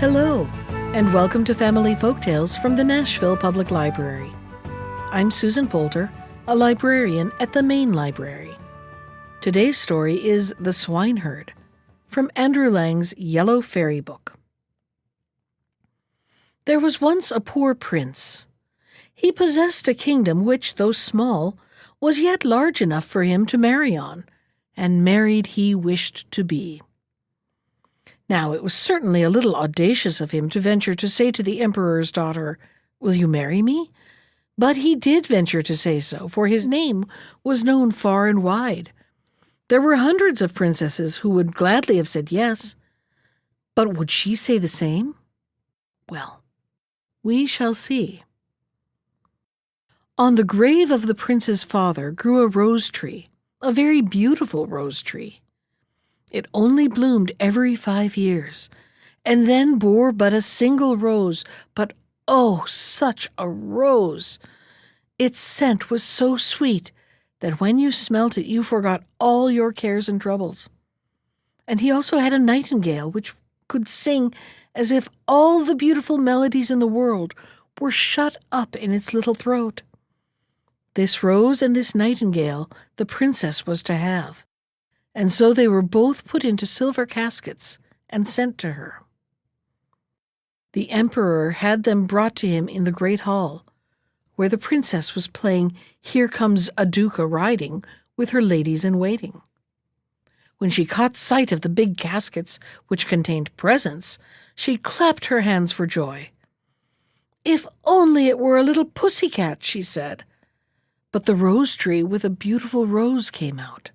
Hello, and welcome to Family Folktales from the Nashville Public Library. I'm Susan Poulter, a librarian at the Main Library. Today's story is The Swineherd, from Andrew Lang's Yellow Fairy Book. There was once a poor prince. He possessed a kingdom which, though small, was yet large enough for him to marry on, and married he wished to be. Now, it was certainly a little audacious of him to venture to say to the emperor's daughter, "Will you marry me?" But he did venture to say so, for his name was known far and wide. There were hundreds of princesses who would gladly have said yes. But would she say the same? Well, we shall see. On the grave of the prince's father grew a rose tree, a very beautiful rose tree. It only bloomed every 5 years, and then bore but a single rose, but oh, such a rose! Its scent was so sweet that when you smelt it you forgot all your cares and troubles. And he also had a nightingale which could sing as if all the beautiful melodies in the world were shut up in its little throat. This rose and this nightingale the princess was to have, and so they were both put into silver caskets and sent to her. The emperor had them brought to him in the great hall, where the princess was playing "Here Comes a Duke a-Riding" with her ladies-in-waiting. When she caught sight of the big caskets which contained presents, she clapped her hands for joy. "If only it were a little pussy-cat," she said. But the rose tree with a beautiful rose came out.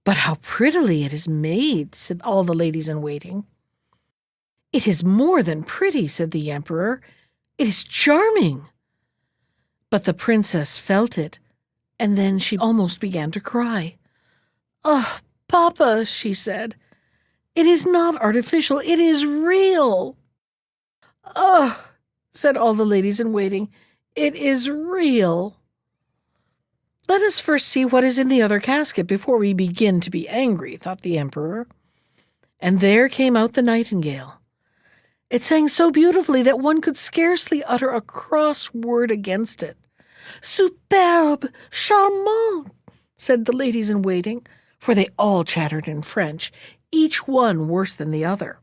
"But how prettily it is made," said all the ladies-in-waiting. "It is more than pretty," said the emperor. "It is charming." But the princess felt it, and then she almost began to cry. "Ah, Papa," she said, "it is not artificial, it is real." "Ah," said all the ladies-in-waiting, "it is real." "Let us first see what is in the other casket before we begin to be angry," thought the emperor. And there came out the nightingale. It sang so beautifully that one could scarcely utter a cross word against it. "Superbe! Charmant!" said the ladies-in-waiting, for they all chattered in French, each one worse than the other.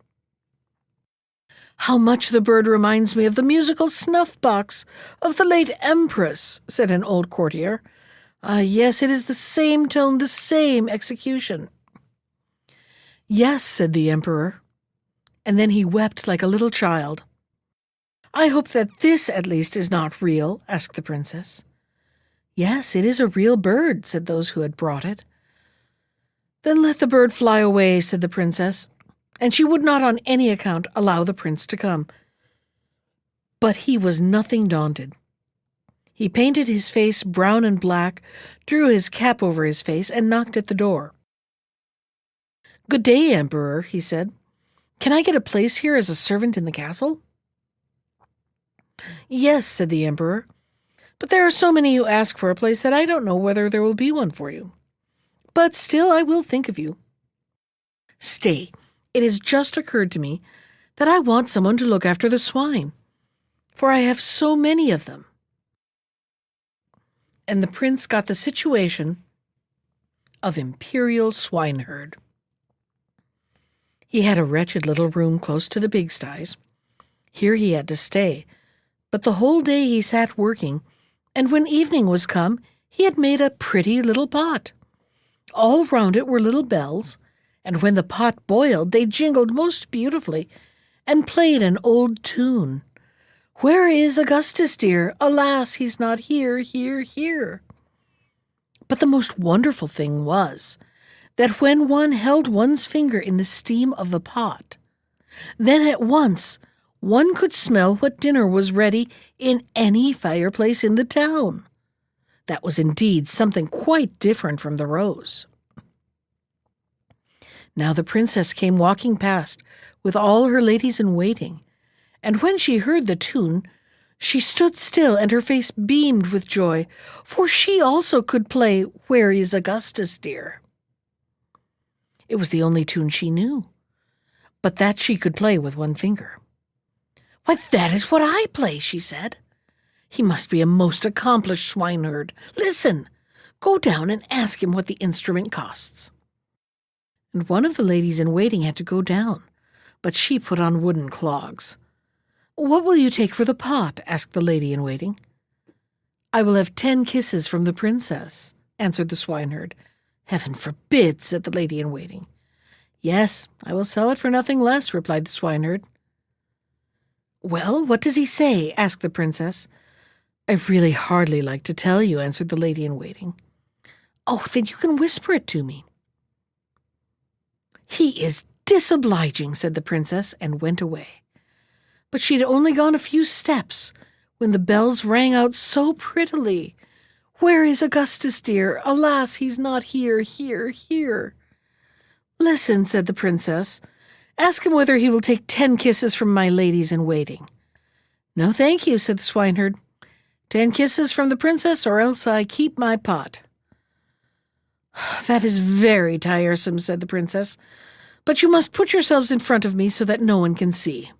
"How much the bird reminds me of the musical snuff-box of the late Empress," said an old courtier. "Ah, yes, it is the same tone, the same execution." "Yes," said the emperor, and then he wept like a little child. "I hope that this, at least, is not real?" asked the princess. "Yes, it is a real bird," said those who had brought it. "Then let the bird fly away," said the princess, and she would not on any account allow the prince to come. But he was nothing daunted. He painted his face brown and black, drew his cap over his face, and knocked at the door. "Good day, Emperor," he said. "Can I get a place here as a servant in the castle?" "Yes," said the emperor, "but there are so many who ask for a place that I don't know whether there will be one for you. But still I will think of you. Stay, it has just occurred to me that I want someone to look after the swine, for I have so many of them." And the prince got the situation of imperial swineherd. He had a wretched little room close to the pigsties. Here he had to stay, but the whole day he sat working, and when evening was come, he had made a pretty little pot. All round it were little bells, and when the pot boiled, they jingled most beautifully, and played an old tune. "Where is Augustus, dear? Alas, he's not here, here, here." But the most wonderful thing was that when one held one's finger in the steam of the pot, then at once one could smell what dinner was ready in any fireplace in the town. That was indeed something quite different from the rose. Now the princess came walking past with all her ladies-in-waiting, and when she heard the tune, she stood still and her face beamed with joy, for she also could play "Where is Augustus, dear?" It was the only tune she knew. but that she could play with one finger. "Why, that is what I play," she said. "He must be a most accomplished swineherd. Listen, go down and ask him what the instrument costs." And one of the ladies in waiting had to go down, but she put on wooden clogs. "What will you take for the pot?" asked the lady in waiting. "I will have 10 kisses from the princess," answered the swineherd. "Heaven forbid," said the lady in waiting. "Yes, I will sell it for nothing less," replied the swineherd. "Well, what does he say?" asked the princess. "I really hardly like to tell you," answered the lady in waiting. "Oh, then you can whisper it to me." "He is disobliging," said the princess, and went away. But she had only gone a few steps when the bells rang out so prettily. "Where is Augustus, dear? Alas, he's not here, here." "Listen," said the princess. "Ask him whether he will take 10 kisses from my ladies in waiting." "No, thank you," said the swineherd. 10 kisses from the princess, or else I keep my pot." "That is very tiresome," said the princess, "but you must put yourselves in front of me so that no one can see."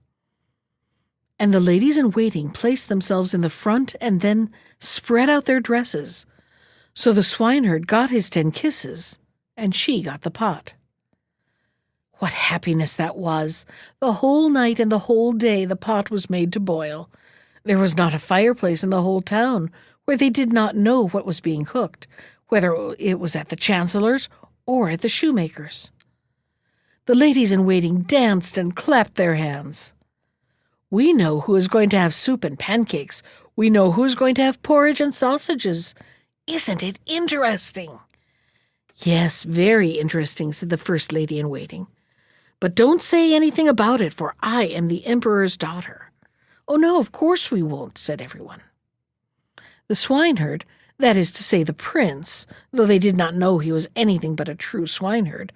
And the ladies in waiting placed themselves in the front and then spread out their dresses. So the swineherd got his 10 kisses, and she got the pot. What happiness that was! The whole night and the whole day the pot was made to boil. There was not a fireplace in the whole town where they did not know what was being cooked, whether it was at the chancellor's or at the shoemaker's. The ladies in waiting danced and clapped their hands. "We know who is going to have soup and pancakes. We know who is going to have porridge and sausages. Isn't it interesting?" "Yes, very interesting," said the first lady in waiting. "But don't say anything about it, for I am the emperor's daughter." "Oh, no, of course we won't," said everyone. The swineherd, that is to say the prince, though they did not know he was anything but a true swineherd,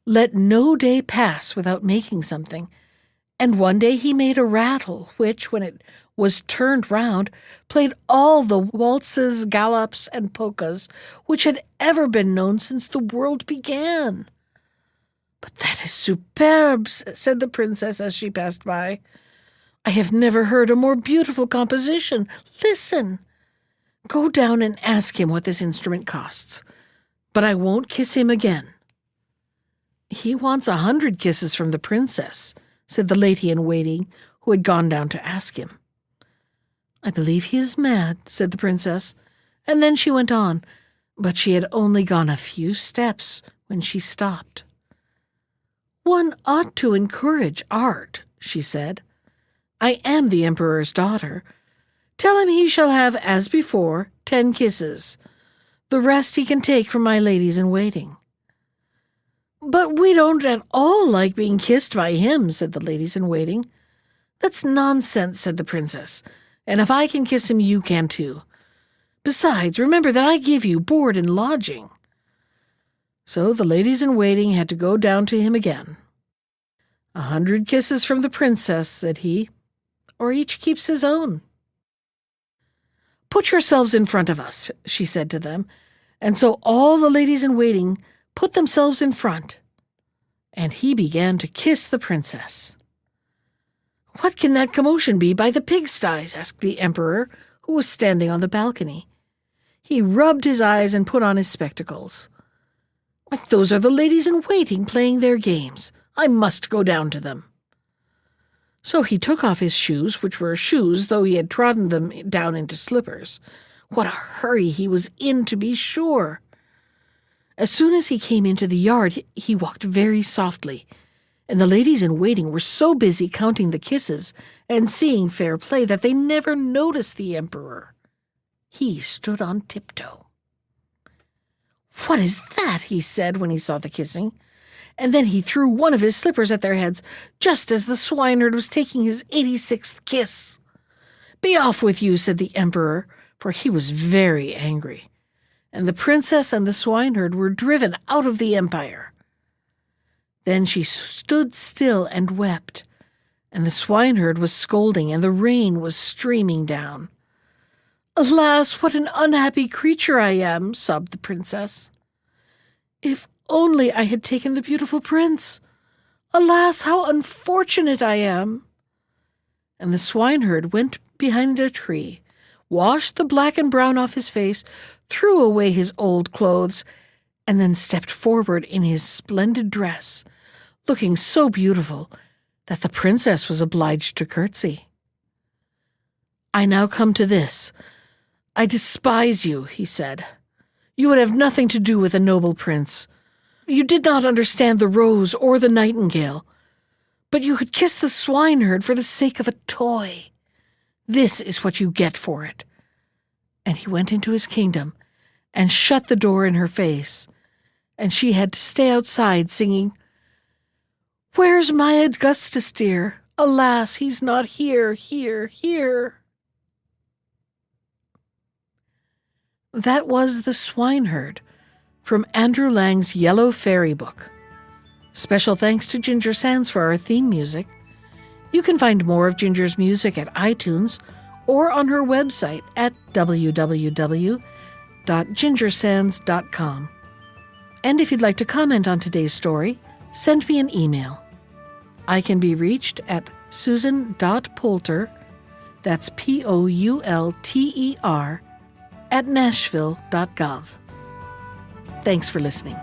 let no day pass without making something, and one day he made a rattle which, when it was turned round, played all the waltzes, galops, and polkas which had ever been known since the world began. "But that is superb," said the princess as she passed by. "I have never heard a more beautiful composition. Listen. Go down and ask him what this instrument costs, but I won't kiss him again." "He wants 100 kisses from the princess," said the lady in waiting, who had gone down to ask him. "I believe he is mad," said the princess, and then she went on, but she had only gone a few steps when she stopped. "One ought to encourage art," she said. "I am the emperor's daughter. Tell him he shall have, as before, 10 kisses. The rest he can take from my ladies in waiting." "But we don't at all like being kissed by him," said the ladies in waiting. "That's nonsense," said the princess, "and if I can kiss him, you can too. Besides, remember that I give you board and lodging." So the ladies in waiting had to go down to him again. 100 kisses from the princess," said he, "or each keeps his own." "Put yourselves in front of us," she said to them, and so all the ladies in waiting put themselves in front, and he began to kiss the princess. "What can that commotion be by the pigsties?" asked the emperor, who was standing on the balcony. He rubbed his eyes and put on his spectacles. "Why, those are the ladies in waiting playing their games. I must go down to them." So he took off his shoes, which were shoes, though he had trodden them down into slippers. What a hurry he was in, to be sure! As soon as he came into the yard, he walked very softly, and the ladies in waiting were so busy counting the kisses and seeing fair play that they never noticed the emperor. He stood on tiptoe. "What is that?" he said when he saw the kissing, and then he threw one of his slippers at their heads just as the swineherd was taking his 86th kiss. "Be off with you," said the emperor, for he was very angry, and the princess and the swineherd were driven out of the empire. Then she stood still and wept, and the swineherd was scolding, and the rain was streaming down. "Alas, what an unhappy creature I am," sobbed the princess. "If only I had taken the beautiful prince! Alas, how unfortunate I am!" And the swineherd went behind a tree, washed the black and brown off his face, threw away his old clothes, and then stepped forward in his splendid dress, looking so beautiful that the princess was obliged to curtsy. "I now come to this. I despise you," he said. "You would have nothing to do with a noble prince. You did not understand the rose or the nightingale, but you could kiss the swineherd for the sake of a toy. This is what you get for it." And he went into his kingdom and shut the door in her face, and she had to stay outside singing, "Where's my Augustus dear? Alas, he's not here, here, here." That was The Swineherd from Andrew Lang's Yellow Fairy Book. Special thanks to Ginger Sands for our theme music. You can find more of Ginger's music at iTunes or on her website at www.gingersands.com. And if you'd like to comment on today's story, send me an email. I can be reached at susan.poulter, that's Poulter, @nashville.gov. Thanks for listening.